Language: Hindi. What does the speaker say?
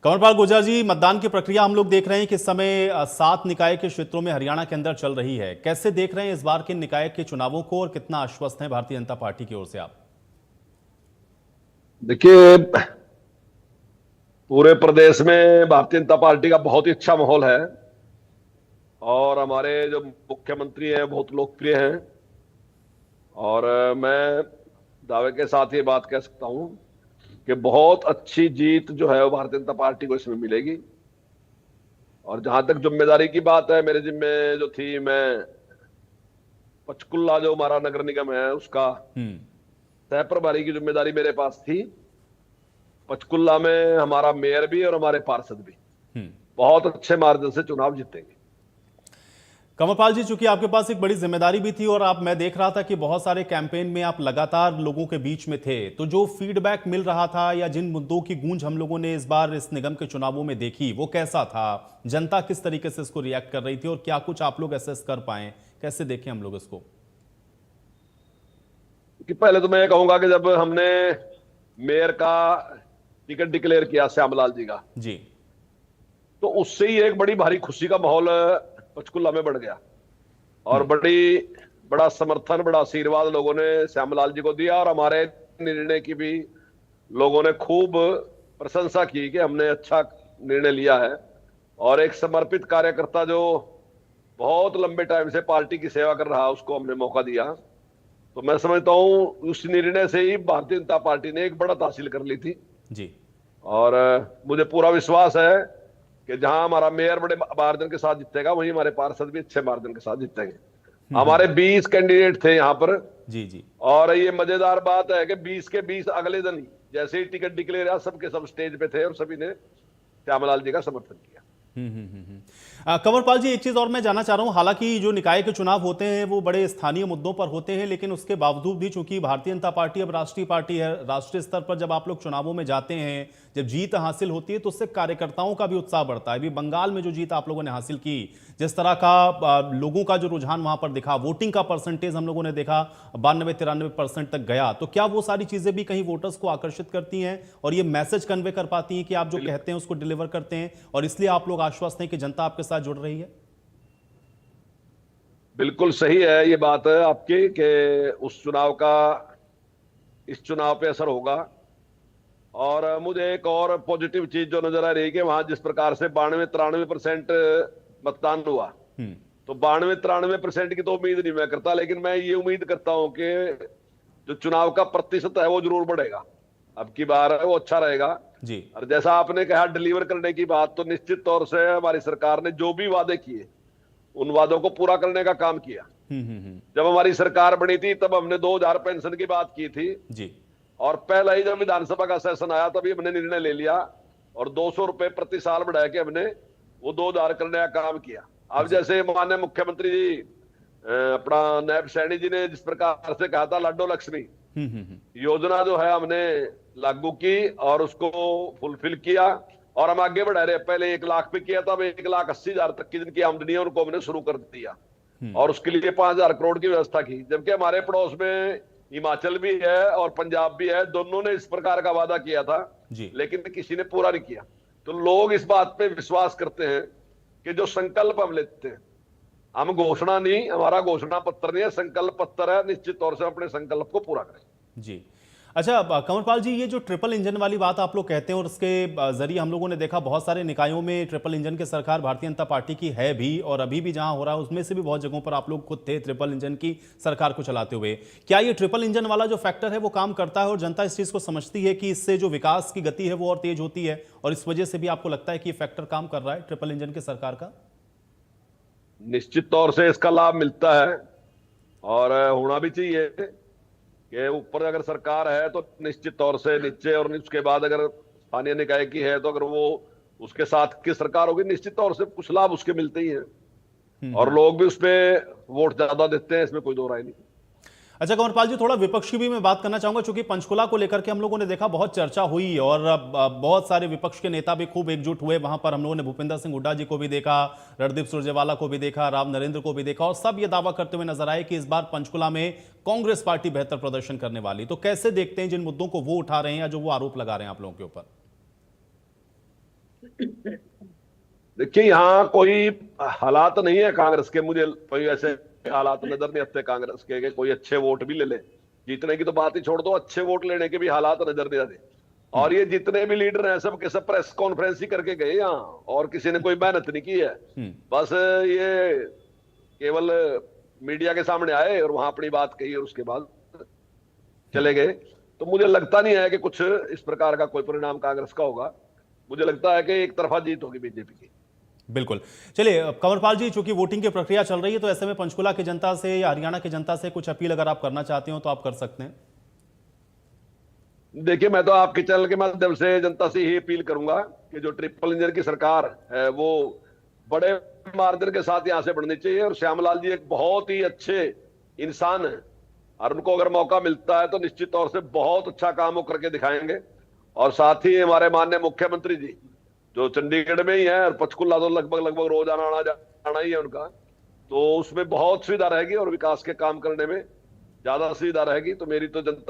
कंवरपाल गुर्जर जी, मतदान की प्रक्रिया हम लोग देख रहे हैं कि इस समय 7 निकाय के क्षेत्रों में हरियाणा के अंदर चल रही है। कैसे देख रहे हैं इस बार के निकाय के चुनावों को और कितना आश्वस्त हैं भारतीय जनता पार्टी की ओर से आप? देखिए, पूरे प्रदेश में भारतीय जनता पार्टी का बहुत ही अच्छा माहौल है और हमारे जो मुख्यमंत्री हैं बहुत लोकप्रिय हैं। और मैं दावे के साथ ये बात कह सकता हूं कि बहुत अच्छी जीत जो है वो भारतीय जनता पार्टी को इसमें मिलेगी। और जहां तक जिम्मेदारी की बात है, मेरे जिम्मे जो थी, मैं पंचकुला जो हमारा नगर निगम है उसका हम्म। सह प्रभारी की जिम्मेदारी मेरे पास थी। पंचकुला में हमारा मेयर भी और हमारे पार्षद भी हम्म। बहुत अच्छे मार्जिन से चुनाव जीतेंगे। कंवरपाल जी, चूंकि आपके पास एक बड़ी जिम्मेदारी भी थी और मैं देख रहा था कि बहुत सारे कैंपेन में आप लगातार लोगों के बीच में थे, तो जो फीडबैक मिल रहा था या जिन मुद्दों की गूंज हम लोगों ने इस बार इस निगम के चुनावों में देखी, वो कैसा था? जनता किस तरीके से इसको रिएक्ट कर रही थी और क्या कुछ आप लोग असेस कर पाए? कैसे देखें हम लोग इसको? कि पहले तो मैं ये कहूंगा कि जब हमने मेयर का टिकट डिक्लेयर किया श्यामलाल जी का, जी। तो उससे ही एक बड़ी भारी खुशी का माहौल पंचकुला में बढ़ गया और हम्म। बड़ा समर्थन, बड़ा आशीर्वाद लोगों ने श्यामलाल जी को दिया और हमारे निर्णय की भी लोगों ने खूब प्रशंसा की कि हमने अच्छा निर्णय लिया है। और एक समर्पित कार्यकर्ता जो बहुत लंबे टाइम से पार्टी की सेवा कर रहा, उसको हमने मौका दिया। तो मैं समझता हूं उस निर्णय से ही भारतीय जनता पार्टी ने एक बढ़त हासिल कर ली थी। जी। और मुझे पूरा विश्वास है कि जहां हमारा मेयर बड़े मार्जिन के साथ जीतेगा, वहीं हमारे पार्षद भी अच्छे मार्जिन के साथ जीतेंगे। हमारे 20 कैंडिडेट थे यहाँ पर। जी। जी। और ये मजेदार बात है कि 20 के 20 अगले दिन ही जैसे ही टिकट डिक्लेयर हुआ, सबके सब स्टेज पे थे और सभी ने श्यामलाल जी का समर्थन किया। कंवरपाल जी, एक चीज और मैं जानना चाह रहा हूं, हालांकि जो निकाय के चुनाव होते हैं वो बड़े स्थानीय मुद्दों पर होते हैं, लेकिन उसके बावजूद भी चूंकि भारतीय जनता पार्टी अब राष्ट्रीय पार्टी है, राष्ट्रीय स्तर पर जब आप लोग चुनावों में जाते हैं, जब जीत हासिल होती है तो उससे कार्यकर्ताओं का भी उत्साह बढ़ता है। अभी बंगाल में जो जीत आप लोगों ने हासिल की, जिस तरह का लोगों का जो रुझान वहां पर दिखा, वोटिंग का परसेंटेज हम लोगों ने देखा 92-93% तक गया, तो क्या वो सारी चीजें भी कहीं वोटर्स को आकर्षित करती हैं और ये मैसेज कन्वे कर पाती हैं कि आप जो कहते हैं उसको डिलीवर करते हैं और इसलिए आप लोग आश्वस्त हैं कि जनता आपके साथ जुड़ रही है? बिल्कुल सही है ये बात है आपकी कि उस चुनाव का इस चुनाव पे असर होगा। और मुझे एक और पॉजिटिव चीज जो नजर आ रही है कि वहां जिस प्रकार से 92-93% मतदान हुआ, हम्म। तो 92-93% की तो उम्मीद नहीं मैं करता, लेकिन मैं ये उम्मीद करता हूं कि जो चुनाव का प्रतिशत है वो जरूर बढ़ेगा। अब की बार है वो अच्छा रहेगा। जी। और जैसा आपने कहा डिलीवर करने की बात, तो निश्चित तौर से हमारी सरकार ने जो भी वादे किए उन वादों को पूरा करने का काम किया। जब हमारी सरकार बनी थी तब हमने 2000 पेंशन की बात की थी जी। और पहला ही जब विधानसभा का सेशन आया तभी हमने निर्णय ले लिया और 200 रुपए प्रति साल बढ़ा के हमने वो 2000 करने का काम किया। अब जी। जैसे माननीय मुख्यमंत्री जी अपना नायब सैनी जी ने जिस प्रकार से कहा था लाडो लक्ष्मी योजना जो है हमने लागू की और उसको फुलफिल किया और हम आगे बढ़ा रहे। पहले 1 लाख पे किया था, अब 1,80,000 तक की जिनकी आमदनी है उनको हमने शुरू कर दिया और उसके लिए 5,000 करोड़ की व्यवस्था की। जबकि हमारे पड़ोस में हिमाचल भी है और पंजाब भी है, दोनों ने इस प्रकार का वादा किया था जी। लेकिन किसी ने पूरा नहीं किया। तो लोग इस बात पे विश्वास करते हैं कि जो संकल्प हम लेते हैं, हम घोषणा नहीं, हमारा घोषणा पत्र नहीं है, संकल्प पत्र है, निश्चित तौर से अपने संकल्प को पूरा करें। जी। अच्छा, कंवरपाल जी, ये जो ट्रिपल इंजन वाली बात आप लोग कहते हैं और उसके जरिए हम लोगों ने देखा बहुत सारे निकायों में ट्रिपल इंजन की सरकार भारतीय जनता पार्टी की है भी, और अभी भी जहां हो रहा है उसमें से भी बहुत जगहों पर आप लोग खुद थे ट्रिपल इंजन की सरकार को चलाते हुए। क्या ये ट्रिपल इंजन वाला जो फैक्टर है वो काम करता है और जनता इस चीज को समझती है कि इससे जो विकास की गति है वो और तेज होती है, और इस वजह से भी आपको लगता है कि ये फैक्टर काम कर रहा है ट्रिपल इंजन की सरकार का? निश्चित तौर से इसका लाभ मिलता है और होना भी चाहिए कि ऊपर अगर सरकार है तो निश्चित तौर से नीचे, और उसके बाद अगर स्थानीय निकाय की है तो अगर वो उसके साथ की सरकार होगी, निश्चित तौर से कुछ लाभ उसके मिलते ही हैं और लोग भी उसपे वोट ज्यादा देते हैं, इसमें कोई दो राय नहीं। अच्छा कंवरपाल जी, थोड़ा विपक्ष की भी मैं बात करना चाहूंगा, क्योंकि पंचकुला को लेकर के हम लोगों ने देखा बहुत चर्चा हुई और बहुत सारे विपक्ष के नेता भी खूब एकजुट हुए वहां पर। हम लोगों ने भूपेंद्र सिंह हुड्डा जी को भी देखा, रणदीप सुरजेवाला को भी देखा, राव नरेंद्र को भी देखा, और सब ये दावा करते हुए नजर आए कि इस बार पंचकुला में कांग्रेस पार्टी बेहतर प्रदर्शन करने वाली। तो कैसे देखते हैं जिन मुद्दों को वो उठा रहे हैं या जो वो आरोप लगा रहे हैं आप लोगों के ऊपर? देखिए, यहाँ कोई हालात नहीं है कांग्रेस के, मुझे कोई ऐसे हालात नजर नहीं आते कांग्रेस के कि कोई अच्छे वोट भी ले ले। जीतने की तो बात ही छोड़ दो, अच्छे वोट लेने के भी हालात नजर नहीं आते। और ये जितने भी लीडर हैं सब के सब प्रेस कॉन्फ्रेंस ही करके गए यहाँ, और किसी ने कोई मेहनत नहीं की है। बस ये केवल मीडिया के सामने आए और वहां अपनी बात कही और उसके बाद चले गए। तो मुझे लगता नहीं है कि कुछ इस प्रकार का कोई परिणाम कांग्रेस का होगा। मुझे लगता है कि एक तरफा जीत होगी बीजेपी की। बिल्कुल। चलिए कंवरपाल जी, चूंकि वोटिंग की प्रक्रिया चल रही है तो ऐसे में पंचकुला की जनता से या हरियाणा की जनता से कुछ अपील अगर आप करना चाहते हो तो आप कर सकते हैं। देखिए, मैं तो आपके चैनल के माध्यम से जनता से ही अपील करूंगा कि जो ट्रिपल इंजन की सरकार है वो बड़े मार्जिन के साथ यहां से बढ़नी चाहिए। और श्यामलाल जी एक बहुत ही अच्छे इंसान है, और उनको अगर मौका मिलता है तो निश्चित तौर से बहुत अच्छा काम वो करके दिखाएंगे। और साथ ही हमारे माननीय मुख्यमंत्री जी जो चंडीगढ़ में ही है, और पंचकुला तो लगभग लगभग रोज आना जाना ही है उनका, तो उसमें बहुत सुविधा रहेगी और विकास के काम करने में ज्यादा सुविधा रहेगी। तो मेरी तो जनता